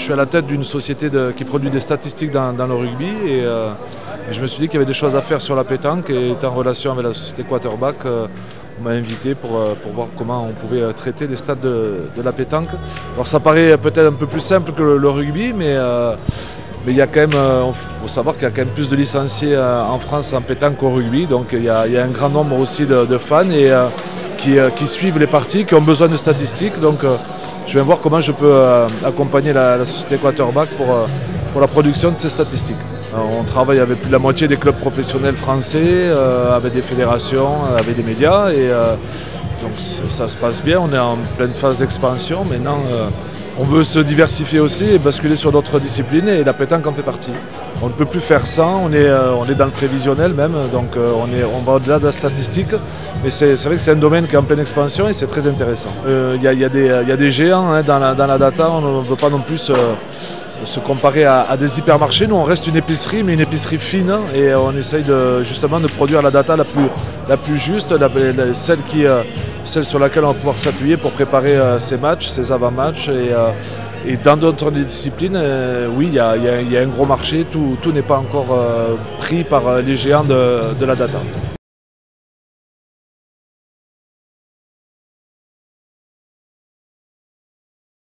suis à la tête d'une société qui produit des statistiques dans le rugby et je me suis dit qu'il y avait des choses à faire sur la pétanque et étant en relation avec la société Quarterback, on m'a invité pour voir comment on pouvait traiter des stats de la pétanque. Alors ça paraît peut-être un peu plus simple que le rugby, mais il y a quand même, faut savoir qu'il y a quand même plus de licenciés en France en pétanque qu'au rugby, donc il y a un grand nombre aussi de fans et qui suivent les parties, qui ont besoin de statistiques. Donc je vais voir comment je peux accompagner la société Quarterback pour la production de ces statistiques. On travaille avec plus de la moitié des clubs professionnels français, avec des fédérations, avec des médias et donc ça se passe bien. On est en pleine phase d'expansion. Maintenant, on veut se diversifier aussi et basculer sur d'autres disciplines et la pétanque en fait partie. On ne peut plus faire sans, on est dans le prévisionnel même, donc on va au-delà de la statistique, mais c'est vrai que c'est un domaine qui est en pleine expansion et c'est très intéressant. Il y a des géants hein, dans la data, on ne veut pas non plus se comparer à des hypermarchés. Nous on reste une épicerie, mais une épicerie fine et on essaye justement de produire la data la plus juste, celle sur laquelle on va pouvoir s'appuyer pour préparer ces matchs, ces avant-matchs et dans d'autres disciplines, oui, il y a un gros marché, tout n'est pas encore pris par les géants de la data.